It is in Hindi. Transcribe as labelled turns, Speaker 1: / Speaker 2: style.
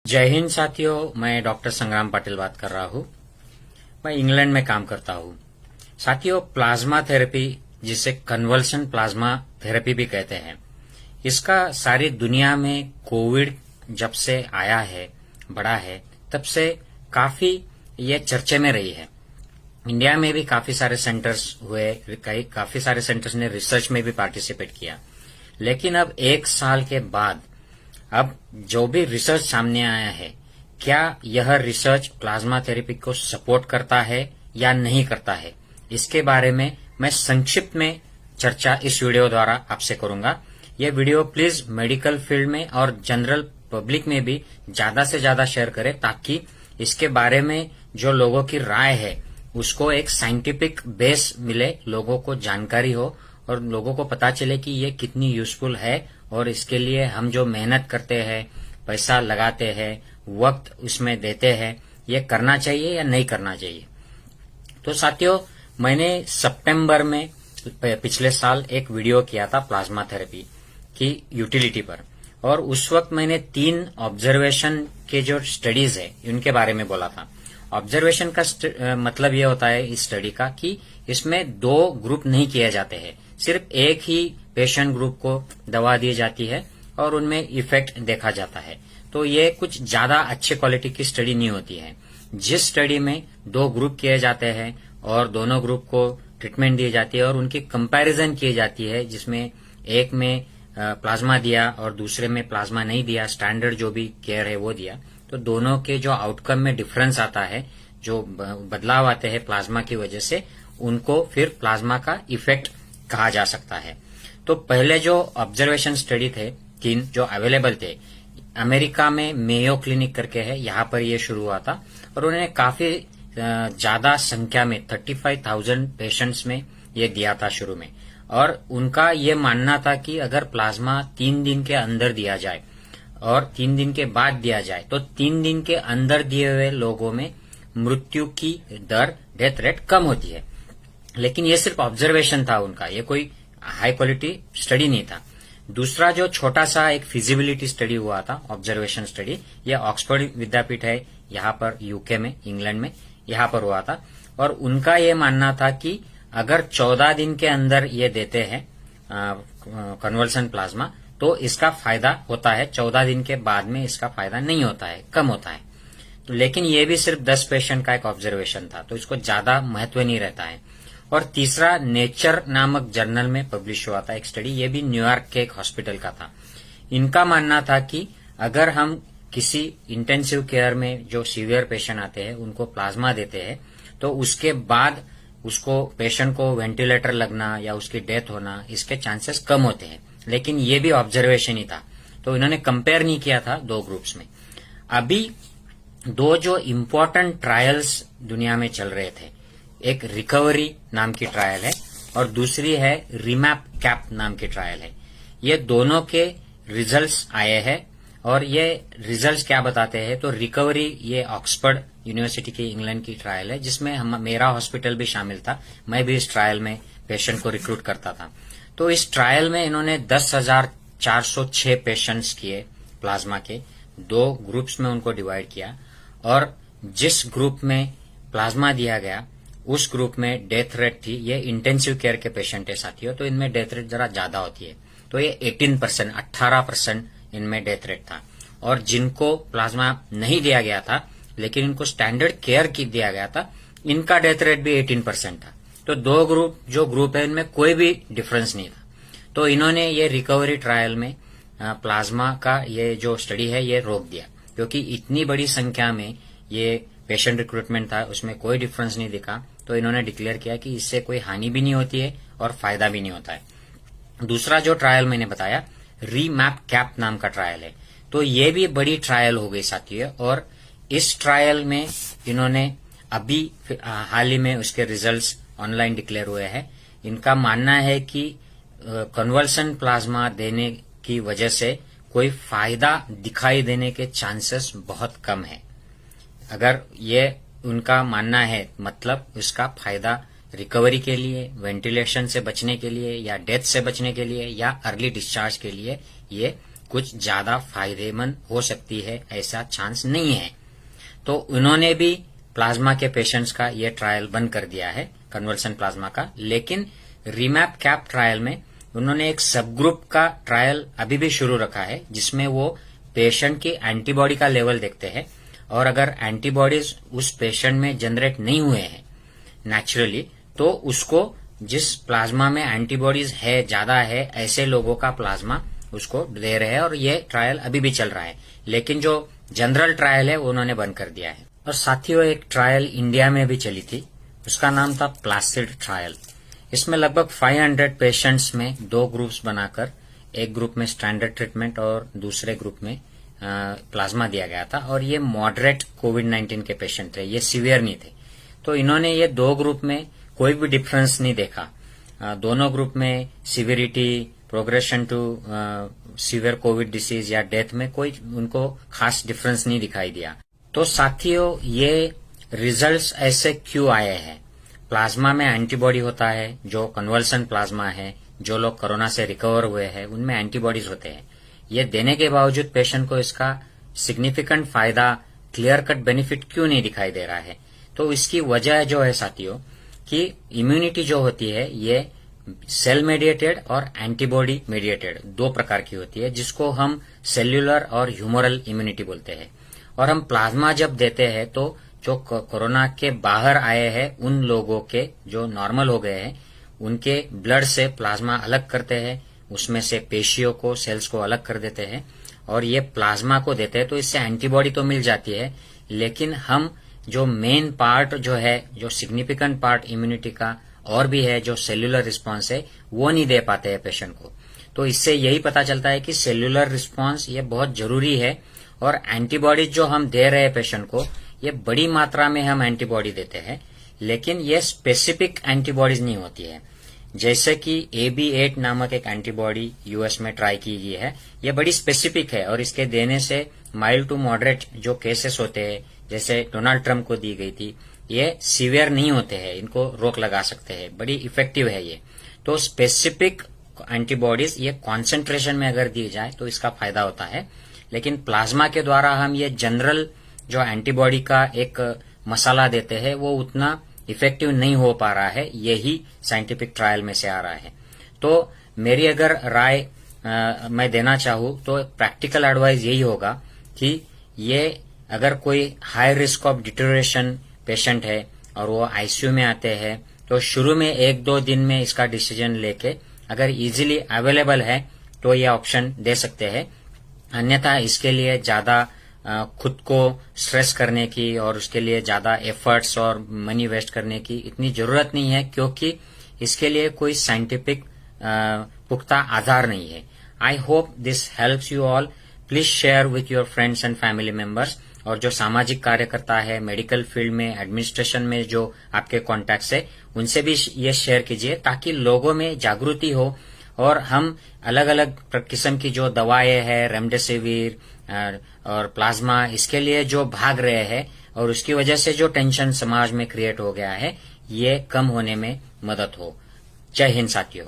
Speaker 1: जय हिंद साथियों, मैं डॉक्टर संग्राम पाटिल बात कर रहा हूँ। मैं इंग्लैंड में काम करता हूँ। साथियों, प्लाज्मा थेरेपी, जिसे कन्वल्सन प्लाज्मा थेरेपी भी कहते हैं, इसका सारी दुनिया में कोविड जब से आया है, बढ़ा है, तब से काफी ये चर्चे में रही है। इंडिया में भी काफी सारे सेंटर्स हुए, काफी सारे सेंटर्स ने रिसर्च में भी पार्टिसिपेट किया। लेकिन अब एक साल के बाद अब जो भी रिसर्च सामने आया है, क्या यह रिसर्च प्लाज्मा थेरेपी को सपोर्ट करता है या नहीं करता है, इसके बारे में मैं संक्षिप्त में चर्चा इस वीडियो द्वारा आपसे करूंगा। यह वीडियो प्लीज मेडिकल फील्ड में और जनरल पब्लिक में भी ज्यादा से ज्यादा शेयर करें, ताकि इसके बारे में जो लोगों की राय है उसको एक साइंटिफिक बेस मिले, लोगों को जानकारी हो और लोगों को पता चले कि ये कितनी यूजफुल है और इसके लिए हम जो मेहनत करते हैं, पैसा लगाते हैं, वक्त उसमें देते हैं, ये करना चाहिए या नहीं करना चाहिए। तो साथियों, मैंने सितंबर में पिछले साल एक वीडियो किया था प्लाज्मा थेरेपी की यूटिलिटी पर, और उस वक्त मैंने 3 ऑब्जर्वेशन के जो स्टडीज है उनके बारे में बोला था। ऑब्जर्वेशन का मतलब ये होता है इस स्टडी का कि इसमें 2 ग्रुप नहीं किए जाते हैं, सिर्फ एक ही पेशेंट ग्रुप को दवा दी जाती है और उनमें इफेक्ट देखा जाता है। तो ये कुछ ज्यादा अच्छे क्वालिटी की स्टडी नहीं होती है। जिस स्टडी में 2 ग्रुप किए जाते हैं और दोनों ग्रुप को ट्रीटमेंट दी जाती है और उनकी कंपैरिजन की जाती है, जिसमें एक में प्लाज्मा दिया और दूसरे में प्लाज्मा नहीं दिया, स्टैंडर्ड जो भी केयर है वो दिया, तो दोनों के जो आउटकम में डिफरेंस आता है, जो बदलाव आते हैं प्लाज्मा की वजह से, उनको फिर प्लाज्मा का इफेक्ट कहा जा सकता है। तो पहले जो ऑब्जर्वेशन स्टडी थे 3 जो अवेलेबल थे, अमेरिका में मेयो क्लिनिक करके है, यहाँ पर ये शुरू हुआ था और उन्होंने काफी ज्यादा संख्या में 35,000 पेशेंट्स में ये दिया था शुरू में। और उनका ये मानना था कि अगर प्लाज्मा 3 दिन के अंदर दिया जाए और 3 दिन के बाद दिया जाए तो 3 दिन के अंदर दिए हुए लोगों में मृत्यु की दर, डेथ रेट कम होती है। लेकिन ये सिर्फ ऑब्जर्वेशन था उनका, ये कोई हाई क्वालिटी स्टडी नहीं था। दूसरा जो छोटा सा एक फिजिबिलिटी स्टडी हुआ था, ऑब्जर्वेशन स्टडी, ये ऑक्सफोर्ड विद्यापीठ है यहाँ पर यूके में, इंग्लैंड में, यहाँ पर हुआ था। और उनका ये मानना था कि अगर 14 दिन के अंदर ये देते हैं कन्वल्सन प्लाज्मा तो इसका फायदा होता है, 14 दिन के बाद में इसका फायदा नहीं होता है, कम होता है। तो लेकिन ये भी सिर्फ 10 पेशेंट का एक ऑब्जर्वेशन था, तो इसको ज्यादा महत्व नहीं रहता है। और तीसरा नेचर नामक जर्नल में पब्लिश हुआ था एक स्टडी, ये भी न्यूयॉर्क के एक हॉस्पिटल का था। इनका मानना था कि अगर हम किसी इंटेंसिव केयर में जो सीवियर पेशेंट आते हैं उनको प्लाज्मा देते हैं तो उसके बाद उसको पेशेंट को वेंटिलेटर लगना या उसकी डेथ होना, इसके चांसेस कम होते हैं। लेकिन ये भी ऑब्जर्वेशन ही था, तो इन्होंने कंपेयर नहीं किया था 2 ग्रुप्स में। अभी 2 जो इम्पोर्टेंट ट्रायल्स दुनिया में चल रहे थे, एक रिकवरी नाम की ट्रायल है और दूसरी है रिमैप कैप नाम की ट्रायल है। ये दोनों के रिजल्ट्स आए हैं और ये रिजल्ट्स क्या बताते हैं, तो रिकवरी ये ऑक्सफोर्ड यूनिवर्सिटी की इंग्लैंड की ट्रायल है, जिसमें मेरा हॉस्पिटल भी शामिल था, मैं भी इस ट्रायल में पेशेंट को रिक्रूट करता था। तो इस ट्रायल में इन्होंने 10,406 पेशेंट्स किए प्लाज्मा के, 2 ग्रुप्स में उनको डिवाइड किया और जिस ग्रुप में प्लाज्मा दिया गया उस ग्रुप में डेथ रेट थी, ये इंटेंसिव केयर के पेशेंट है साथियों, तो इनमें डेथ रेट जरा ज्यादा होती है, तो ये 18% इनमें डेथ रेट था। और जिनको प्लाज्मा नहीं दिया गया था लेकिन इनको स्टैंडर्ड केयर की दिया गया था, इनका डेथ रेट भी 18% था। तो 2 ग्रुप है इनमें कोई भी डिफरेंस नहीं था। तो इन्होंने ये रिकवरी ट्रायल में प्लाज्मा का ये जो स्टडी है ये रोक दिया, क्योंकि इतनी बड़ी संख्या में ये पेशेंट रिक्रूटमेंट था, उसमें कोई डिफरेंस नहीं दिखा। तो इन्होंने डिक्लेयर किया कि इससे कोई हानि भी नहीं होती है और फायदा भी नहीं होता है। दूसरा जो ट्रायल मैंने बताया, रीमैप कैप नाम का ट्रायल है, तो ये भी बड़ी ट्रायल हो गई साथियों। और इस ट्रायल में इन्होंने अभी हाल ही में उसके रिजल्ट्स ऑनलाइन डिक्लेयर हुए हैं। इनका मानना है कि कन्वल्सन प्लाज्मा देने की वजह से कोई फायदा दिखाई देने के चांसेस बहुत कम है। अगर ये उनका मानना है, मतलब उसका फायदा रिकवरी के लिए, वेंटिलेशन से बचने के लिए या डेथ से बचने के लिए या अर्ली डिस्चार्ज के लिए ये कुछ ज्यादा फायदेमंद हो सकती है ऐसा चांस नहीं है। तो उन्होंने भी प्लाज्मा के पेशेंट्स का ये ट्रायल बंद कर दिया है कन्वल्सन प्लाज्मा का। लेकिन रीमैप कैप ट्रायल में उन्होंने एक सब ग्रुप का ट्रायल अभी भी शुरू रखा है, जिसमें वो पेशेंट की एंटीबॉडी का लेवल देखते हैं, और अगर एंटीबॉडीज उस पेशेंट में जनरेट नहीं हुए हैं नेचुरली, तो उसको जिस प्लाज्मा में एंटीबॉडीज है ज्यादा है ऐसे लोगों का प्लाज्मा उसको दे रहे हैं, और ये ट्रायल अभी भी चल रहा है। लेकिन जो जनरल ट्रायल है वो उन्होंने बंद कर दिया है। और साथियों, एक ट्रायल इंडिया में भी चली थी, उसका नाम था प्लासिड ट्रायल। इसमें लगभग 500 पेशेंट्स में 2 ग्रुप्स बनाकर, एक ग्रुप में स्टैंडर्ड ट्रीटमेंट और दूसरे ग्रुप में प्लाज्मा दिया गया था, और ये मॉडरेट कोविड-19 के पेशेंट थे, ये सीवियर नहीं थे। तो इन्होंने ये 2 ग्रुप में कोई भी डिफरेंस नहीं देखा। दोनों ग्रुप में severity, progression to severe covid disease या डेथ में कोई उनको खास डिफरेंस नहीं दिखाई दिया। तो साथियों, ये रिजल्ट्स ऐसे क्यों आए हैं? प्लाज्मा में एंटीबॉडी होता है, जो कन्वल्सन प्लाज्मा है, जो लोग कोरोना से रिकवर हुए हैं उनमें एंटीबॉडीज होते हैं। ये देने के बावजूद पेशेंट को इसका सिग्निफिकेंट फायदा, क्लियर कट बेनिफिट क्यों नहीं दिखाई दे रहा है? तो इसकी वजह जो है साथियों, कि इम्यूनिटी जो होती है ये सेल मेडिएटेड और एंटीबॉडी मेडिएटेड 2 प्रकार की होती है, जिसको हम सेल्यूलर और ह्यूमरल इम्यूनिटी बोलते हैं। और हम प्लाज्मा जब देते हैं तो जो कोरोना के बाहर आए हैं उन लोगों के जो नॉर्मल हो गए हैं उनके ब्लड से प्लाज्मा अलग करते हैं, उसमें से पेशियों को, सेल्स को अलग कर देते हैं और ये प्लाज्मा को देते हैं। तो इससे एंटीबॉडी तो मिल जाती है, लेकिन हम जो मेन पार्ट जो है, जो सिग्निफिकेंट पार्ट इम्यूनिटी का और भी है, जो सेल्यूलर रिस्पांस है, वो नहीं दे पाते हैं पेशेंट को। तो इससे यही पता चलता है कि सेल्यूलर रिस्पांस ये बहुत जरूरी है, और एंटीबॉडीज जो हम दे रहे हैं पेशेंट को, ये बड़ी मात्रा में हम एंटीबॉडी देते हैं, लेकिन ये स्पेसिफिक एंटीबॉडीज नहीं होती है। जैसे कि AB8 नामक एक एंटीबॉडी यूएस में ट्राई की गई है, ये बड़ी स्पेसिफिक है, और इसके देने से माइल्ड टू मॉडरेट जो केसेस होते हैं, जैसे डोनाल्ड ट्रंप को दी गई थी, ये सीवियर नहीं होते हैं, इनको रोक लगा सकते हैं, बड़ी इफेक्टिव है ये। तो स्पेसिफिक एंटीबॉडीज ये कॉन्सेंट्रेशन में अगर दी जाए तो इसका फायदा होता है, लेकिन प्लाज्मा के द्वारा हम ये जनरल जो एंटीबॉडी का एक मसाला देते हैं वो उतना इफेक्टिव नहीं हो पा रहा है, यही साइंटिफिक ट्रायल में से आ रहा है। तो मेरी अगर राय मैं देना चाहूँ तो प्रैक्टिकल एडवाइस यही होगा कि ये अगर कोई high risk of deterioration patient है और वो आईसीयू में आते हैं, तो शुरू में 1-2 दिन में इसका डिसीजन लेके अगर इजीली अवेलेबल है तो ये ऑप्शन दे सकते हैं। अन्यथा इसके लिए ज्यादा खुद को स्ट्रेस करने की और उसके लिए ज्यादा एफर्ट्स और मनी वेस्ट करने की इतनी जरूरत नहीं है, क्योंकि इसके लिए कोई साइंटिफिक पुख्ता आधार नहीं है। I hope this helps you all. Please share with your friends and family members, और जो सामाजिक कार्यकर्ता है, मेडिकल फील्ड में, एडमिनिस्ट्रेशन में जो आपके कॉन्टैक्ट्स है, उनसे भी ये शेयर कीजिए, ताकि लोगों में जागृति हो और हम अलग अलग किस्म की जो दवाएं हैं, रेमडेसिविर और प्लाज्मा, इसके लिए जो भाग रहे हैं और उसकी वजह से जो टेंशन समाज में क्रिएट हो गया है, ये कम होने में मदद हो। जय हिंद साथियों।